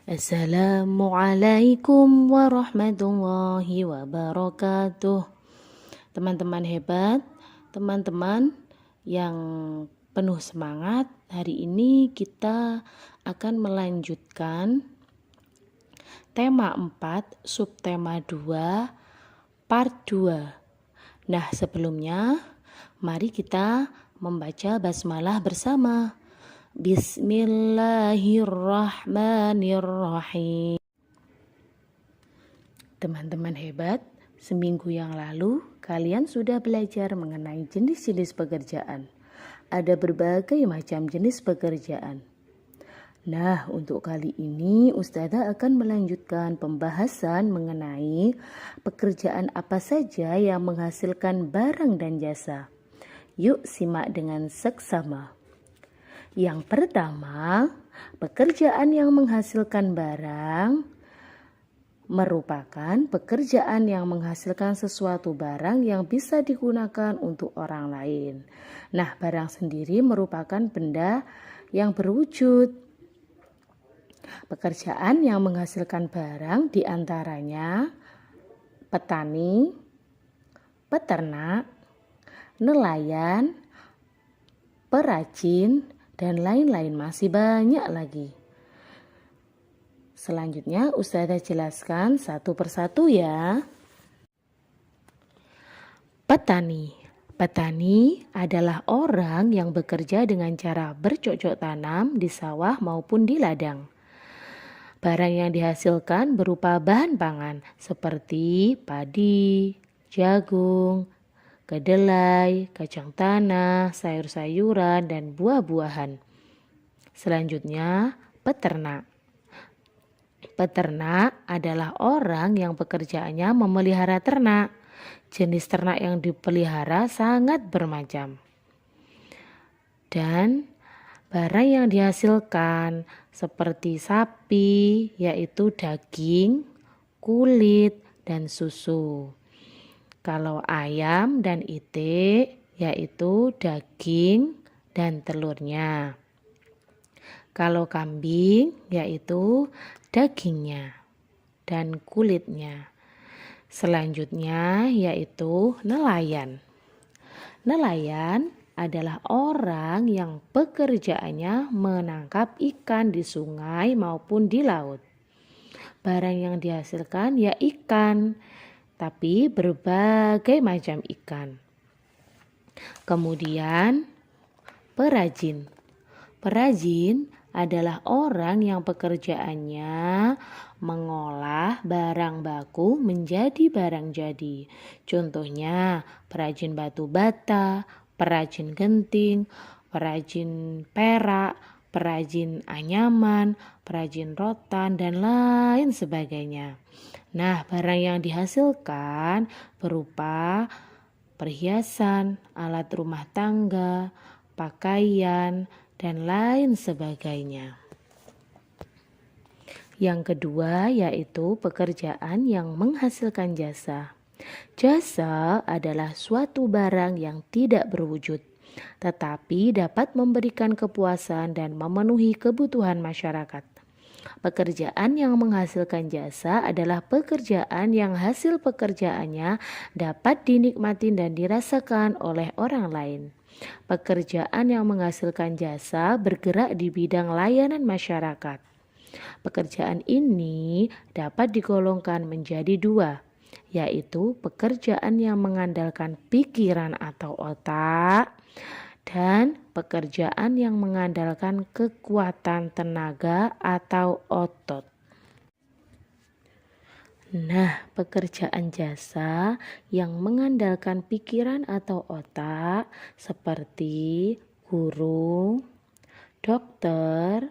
Assalamualaikum warahmatullahi wabarakatuh. Teman-teman hebat, teman-teman yang penuh semangat, hari ini kita akan melanjutkan tema 4, subtema 2, part 2. Nah, sebelumnya mari kita membaca basmalah bersama. Bismillahirrahmanirrahim. Teman-teman hebat, seminggu yang lalu kalian sudah belajar mengenai jenis-jenis pekerjaan. Ada berbagai macam jenis pekerjaan. Nah, untuk kali ini Ustazah akan melanjutkan pembahasan mengenai pekerjaan apa saja yang menghasilkan barang dan jasa. Yuk simak dengan seksama. Yang pertama, pekerjaan yang menghasilkan barang merupakan pekerjaan yang menghasilkan sesuatu barang yang bisa digunakan untuk orang lain. Nah, barang sendiri merupakan benda yang berwujud. Pekerjaan yang menghasilkan barang diantaranya petani, peternak, nelayan, perajin, dan lain-lain, masih banyak lagi. Selanjutnya Ustazah jelaskan satu persatu ya. Petani. Petani adalah orang yang bekerja dengan cara bercocok tanam di sawah maupun di ladang. Barang yang dihasilkan berupa bahan pangan seperti padi, jagung, kedelai, kacang tanah, sayur-sayuran, dan buah-buahan. Selanjutnya, peternak. Peternak adalah orang yang pekerjaannya memelihara ternak. Jenis ternak yang dipelihara sangat bermacam. Dan barang yang dihasilkan seperti sapi, yaitu daging, kulit, dan susu. Kalau ayam dan itik, yaitu daging dan telurnya. Kalau kambing, yaitu dagingnya dan kulitnya. Selanjutnya yaitu nelayan. Nelayan adalah orang yang pekerjaannya menangkap ikan di sungai maupun di laut. Barang yang dihasilkan ya ikan, tapi berbagai macam ikan. Kemudian perajin. Perajin adalah orang yang pekerjaannya mengolah barang baku menjadi barang jadi. Contohnya perajin batu bata, perajin genting, perajin perak, perajin anyaman, perajin rotan, dan lain sebagainya. Nah, barang yang dihasilkan berupa perhiasan, alat rumah tangga, pakaian, dan lain sebagainya. Yang kedua yaitu pekerjaan yang menghasilkan jasa. Jasa adalah suatu barang yang tidak berwujud, tetapi dapat memberikan kepuasan dan memenuhi kebutuhan masyarakat. Pekerjaan yang menghasilkan jasa adalah pekerjaan yang hasil pekerjaannya dapat dinikmati dan dirasakan oleh orang lain. Pekerjaan yang menghasilkan jasa bergerak di bidang layanan masyarakat. Pekerjaan ini dapat digolongkan menjadi dua, yaitu pekerjaan yang mengandalkan pikiran atau otak dan pekerjaan yang mengandalkan kekuatan tenaga atau otot. Nah, pekerjaan jasa yang mengandalkan pikiran atau otak seperti guru, dokter,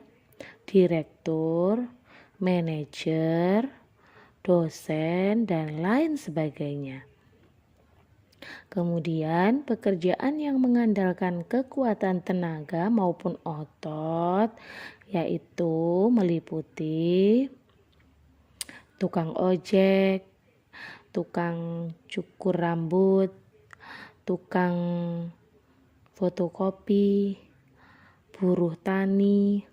direktur, manajer, dosen, dan lain sebagainya. Kemudian pekerjaan yang mengandalkan kekuatan tenaga maupun otot yaitu meliputi tukang ojek, tukang cukur rambut, tukang fotokopi, buruh tani,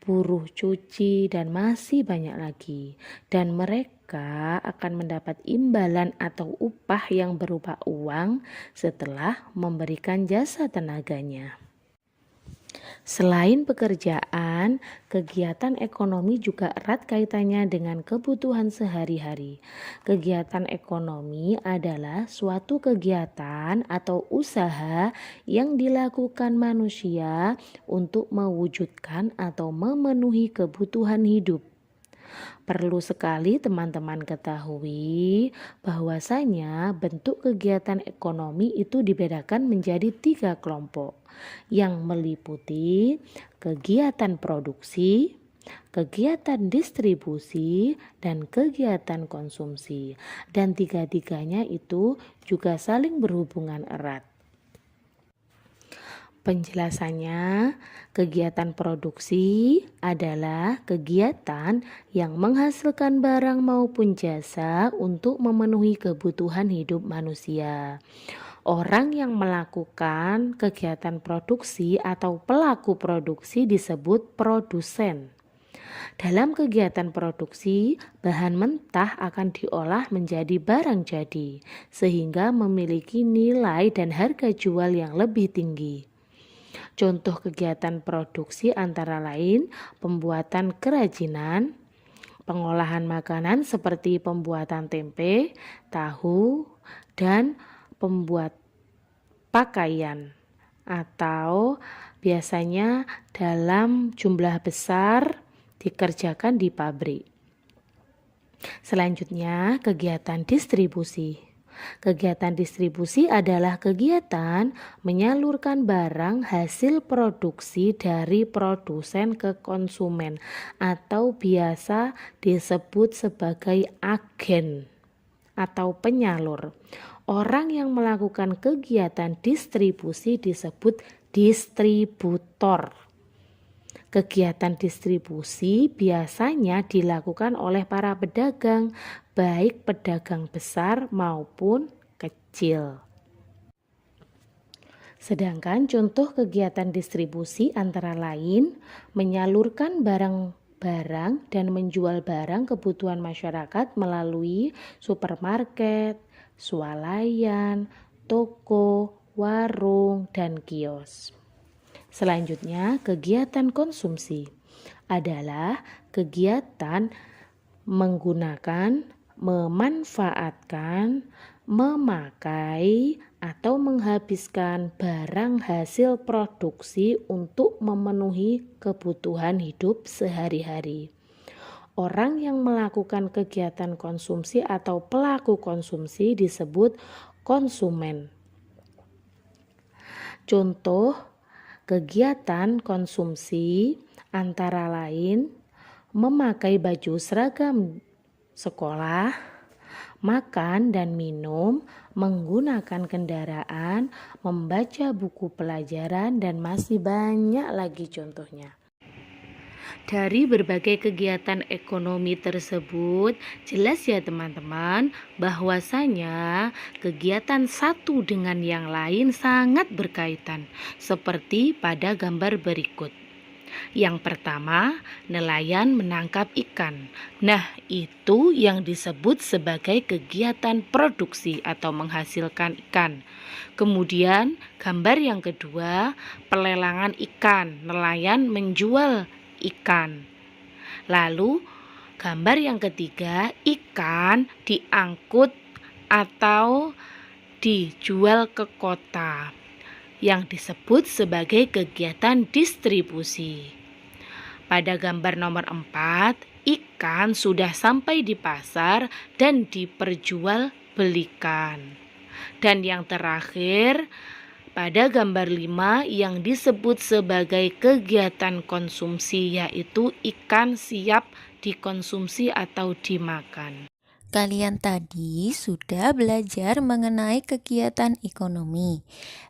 buruh cuci, dan masih banyak lagi. Dan mereka akan mendapat imbalan atau upah yang berupa uang setelah memberikan jasa tenaganya. Selain pekerjaan, kegiatan ekonomi juga erat kaitannya dengan kebutuhan sehari-hari. Kegiatan ekonomi adalah suatu kegiatan atau usaha yang dilakukan manusia untuk mewujudkan atau memenuhi kebutuhan hidup. Perlu sekali teman-teman ketahui bahwasanya bentuk kegiatan ekonomi itu dibedakan menjadi 3 kelompok yang meliputi kegiatan produksi, kegiatan distribusi, dan kegiatan konsumsi. Dan tiga-tiganya itu juga saling berhubungan erat. Penjelasannya, kegiatan produksi adalah kegiatan yang menghasilkan barang maupun jasa untuk memenuhi kebutuhan hidup manusia. Orang yang melakukan kegiatan produksi atau pelaku produksi disebut produsen. Dalam kegiatan produksi, bahan mentah akan diolah menjadi barang jadi, sehingga memiliki nilai dan harga jual yang lebih tinggi. Contoh kegiatan produksi antara lain pembuatan kerajinan, pengolahan makanan seperti pembuatan tempe, tahu, dan pembuat pakaian atau biasanya dalam jumlah besar dikerjakan di pabrik. Selanjutnya, kegiatan distribusi. Kegiatan distribusi adalah kegiatan menyalurkan barang hasil produksi dari produsen ke konsumen atau biasa disebut sebagai agen atau penyalur. Orang yang melakukan kegiatan distribusi disebut distributor. Kegiatan distribusi biasanya dilakukan oleh para pedagang, baik pedagang besar maupun kecil. Sedangkan contoh kegiatan distribusi antara lain menyalurkan barang-barang dan menjual barang kebutuhan masyarakat melalui supermarket, swalayan, toko, warung, dan kios. Selanjutnya, kegiatan konsumsi adalah kegiatan menggunakan, memanfaatkan, memakai, atau menghabiskan barang hasil produksi untuk memenuhi kebutuhan hidup sehari-hari. Orang yang melakukan kegiatan konsumsi atau pelaku konsumsi disebut konsumen. Contoh kegiatan konsumsi antara lain memakai baju seragam sekolah, makan dan minum, menggunakan kendaraan, membaca buku pelajaran, dan masih banyak lagi contohnya. Dari berbagai kegiatan ekonomi tersebut, jelas ya teman-teman bahwasanya kegiatan satu dengan yang lain sangat berkaitan, seperti pada gambar berikut. Yang pertama, nelayan menangkap ikan. Nah, itu yang disebut sebagai kegiatan produksi atau menghasilkan ikan. Kemudian, gambar yang kedua, pelelangan ikan. Nelayan menjual ikan. Lalu, gambar yang ketiga, ikan diangkut atau dijual ke kota, yang disebut sebagai kegiatan distribusi. Pada gambar nomor 4, ikan sudah sampai di pasar dan diperjualbelikan. Dan yang terakhir, pada gambar 5 yang disebut sebagai kegiatan konsumsi, yaitu ikan siap dikonsumsi atau dimakan. Kalian tadi sudah belajar mengenai kegiatan ekonomi.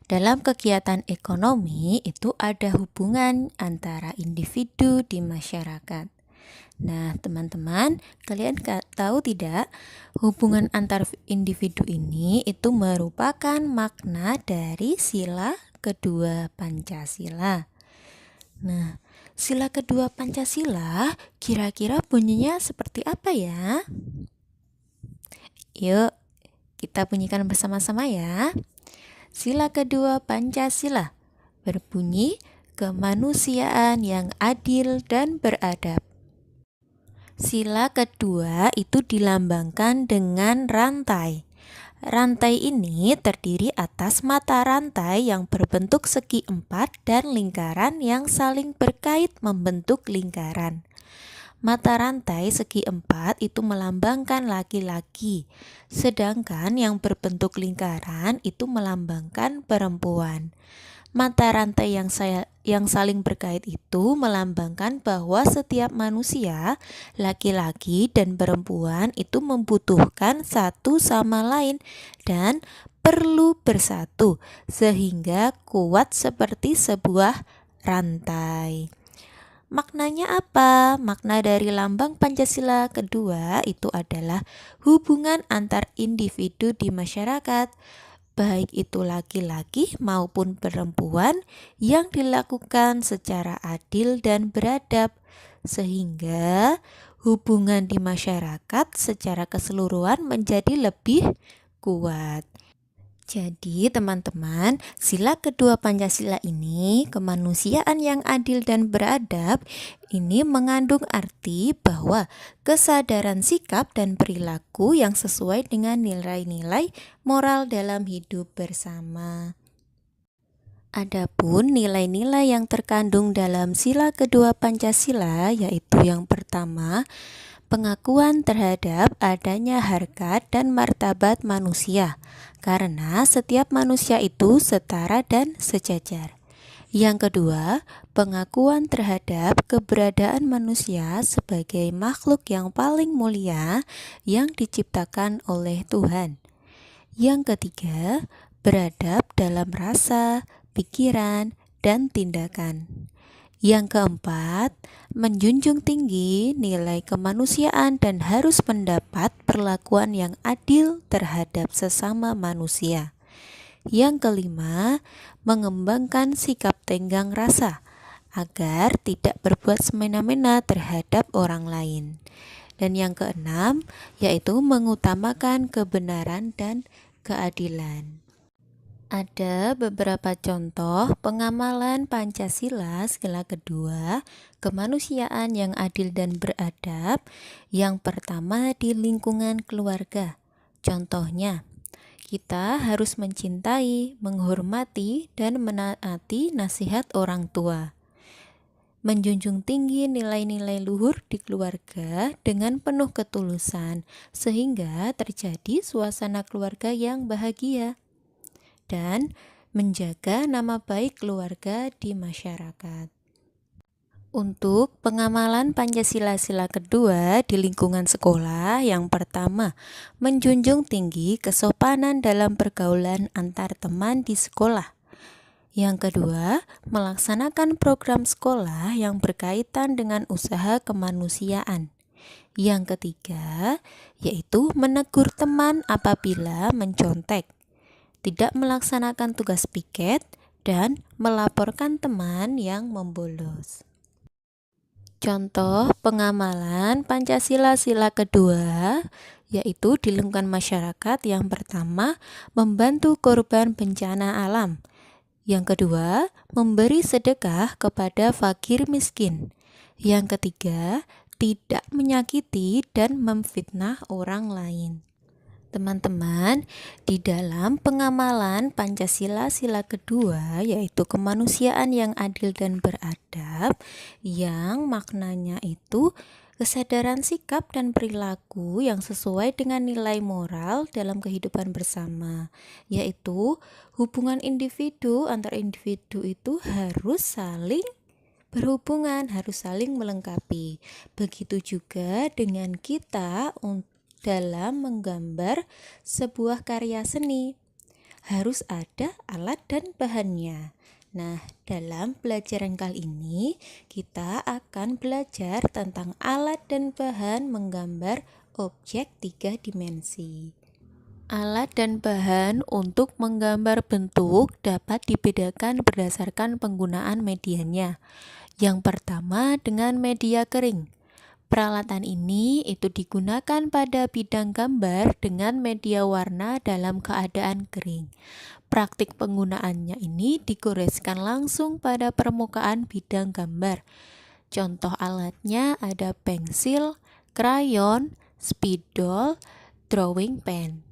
Dalam kegiatan ekonomi itu ada hubungan antara individu di masyarakat. Nah, teman-teman, kalian tahu tidak, hubungan antar individu ini itu merupakan makna dari sila kedua Pancasila. Nah, Sila kedua Pancasila kira-kira bunyinya seperti apa ya? Yuk, kita bunyikan bersama-sama ya. Sila kedua Pancasila berbunyi kemanusiaan yang adil dan beradab. Sila kedua itu dilambangkan dengan rantai. Rantai ini terdiri atas mata rantai yang berbentuk segi empat dan lingkaran yang saling berkait membentuk lingkaran. Mata rantai segi empat itu melambangkan laki-laki, sedangkan yang berbentuk lingkaran itu melambangkan perempuan. Mata rantai yang saling berkait itu melambangkan bahwa setiap manusia, laki-laki dan perempuan itu membutuhkan satu sama lain dan perlu bersatu sehingga kuat seperti sebuah rantai. Maknanya apa? Makna dari lambang Pancasila kedua itu adalah hubungan antar individu di masyarakat, baik itu laki-laki maupun perempuan, yang dilakukan secara adil dan beradab, sehingga hubungan di masyarakat secara keseluruhan menjadi lebih kuat. Jadi teman-teman, sila kedua Pancasila ini, kemanusiaan yang adil dan beradab, ini mengandung arti bahwa kesadaran sikap dan perilaku yang sesuai dengan nilai-nilai moral dalam hidup bersama. Adapun nilai-nilai yang terkandung dalam sila kedua Pancasila yaitu yang pertama, pengakuan terhadap adanya harkat dan martabat manusia, karena setiap manusia itu setara dan sejajar. Yang kedua, pengakuan terhadap keberadaan manusia sebagai makhluk yang paling mulia yang diciptakan oleh Tuhan. Yang ketiga, beradab dalam rasa, pikiran, dan tindakan. Yang keempat, menjunjung tinggi nilai kemanusiaan dan harus mendapat perlakuan yang adil terhadap sesama manusia. Yang kelima, mengembangkan sikap tenggang rasa agar tidak berbuat semena-mena terhadap orang lain. Dan yang keenam, yaitu mengutamakan kebenaran dan keadilan. Ada beberapa contoh pengamalan Pancasila sila kedua, kemanusiaan yang adil dan beradab. Yang pertama di lingkungan keluarga. Contohnya, kita harus mencintai, menghormati, dan menaati nasihat orang tua. Menjunjung tinggi nilai-nilai luhur di keluarga dengan penuh ketulusan, sehingga terjadi suasana keluarga yang bahagia. Dan menjaga nama baik keluarga di masyarakat. Untuk pengamalan Pancasila sila kedua di lingkungan sekolah, yang pertama, menjunjung tinggi kesopanan dalam pergaulan antar teman di sekolah. Yang kedua, melaksanakan program sekolah yang berkaitan dengan usaha kemanusiaan. Yang ketiga, yaitu menegur teman apabila mencontek, tidak melaksanakan tugas piket, dan melaporkan teman yang membolos. Contoh pengamalan Pancasila sila kedua yaitu di lingkungan masyarakat. Yang pertama, membantu korban bencana alam. Yang kedua, memberi sedekah kepada fakir miskin. Yang ketiga, tidak menyakiti dan memfitnah orang lain. Teman-teman, di dalam pengamalan Pancasila sila kedua yaitu kemanusiaan yang adil dan beradab, yang maknanya itu kesadaran sikap dan perilaku yang sesuai dengan nilai moral dalam kehidupan bersama, yaitu hubungan individu antar individu itu harus saling berhubungan, harus saling melengkapi. Begitu juga dengan kita dalam menggambar sebuah karya seni, harus ada alat dan bahannya. Nah, dalam pelajaran kali ini kita akan belajar tentang alat dan bahan menggambar objek 3 dimensi. Alat dan bahan untuk menggambar bentuk dapat dibedakan berdasarkan penggunaan medianya. Yang pertama dengan media kering. Peralatan ini itu digunakan pada bidang gambar dengan media warna dalam keadaan kering. Praktik penggunaannya ini digoreskan langsung pada permukaan bidang gambar. Contoh alatnya ada pensil, krayon, spidol, drawing pen.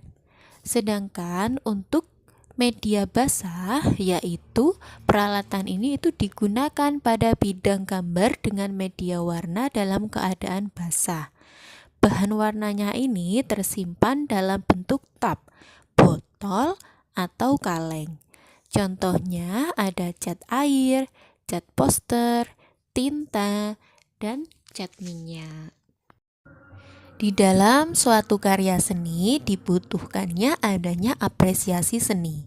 Sedangkan untuk media basah, yaitu peralatan ini itu digunakan pada bidang gambar dengan media warna dalam keadaan basah. Bahan warnanya ini tersimpan dalam bentuk tub, botol, atau kaleng. Contohnya ada cat air, cat poster, tinta, dan cat minyak. Di dalam suatu karya seni dibutuhkannya adanya apresiasi seni.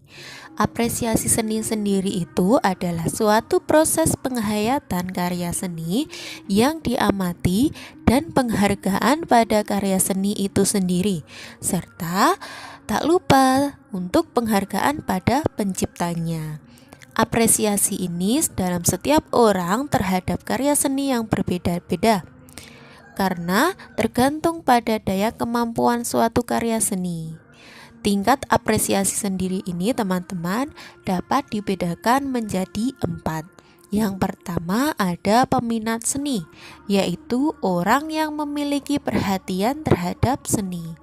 Apresiasi seni sendiri itu adalah suatu proses penghayatan karya seni yang diamati dan penghargaan pada karya seni itu sendiri, serta tak lupa untuk penghargaan pada penciptanya. Apresiasi ini dalam setiap orang terhadap karya seni yang berbeda-beda, karena tergantung pada daya kemampuan suatu karya seni. Tingkat apresiasi sendiri ini teman-teman dapat dibedakan menjadi 4. Yang pertama ada peminat seni, yaitu orang yang memiliki perhatian terhadap seni.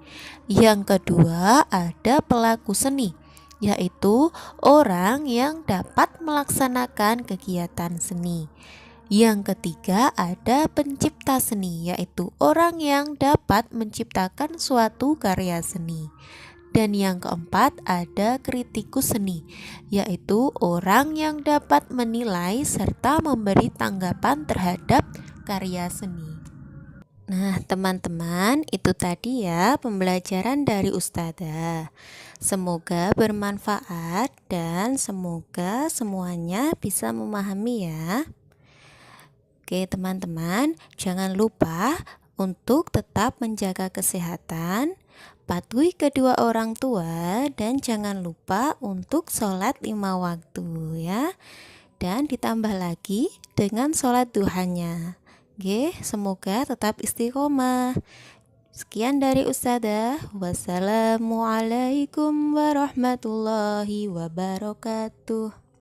Yang kedua ada pelaku seni, yaitu orang yang dapat melaksanakan kegiatan seni. Yang ketiga ada pencipta seni, yaitu orang yang dapat menciptakan suatu karya seni. Dan yang keempat ada kritikus seni, yaitu orang yang dapat menilai serta memberi tanggapan terhadap karya seni. Nah teman-teman, itu tadi ya pembelajaran dari Ustadzah. Semoga bermanfaat dan semoga semuanya bisa memahami ya. Oke teman-teman, jangan lupa untuk tetap menjaga kesehatan, patuhi kedua orang tua, dan jangan lupa untuk sholat 5 waktu ya. Dan ditambah lagi dengan sholat duhanya. Oke, semoga tetap istiqomah. Sekian dari Ustadzah. Wassalamualaikum warahmatullahi wabarakatuh.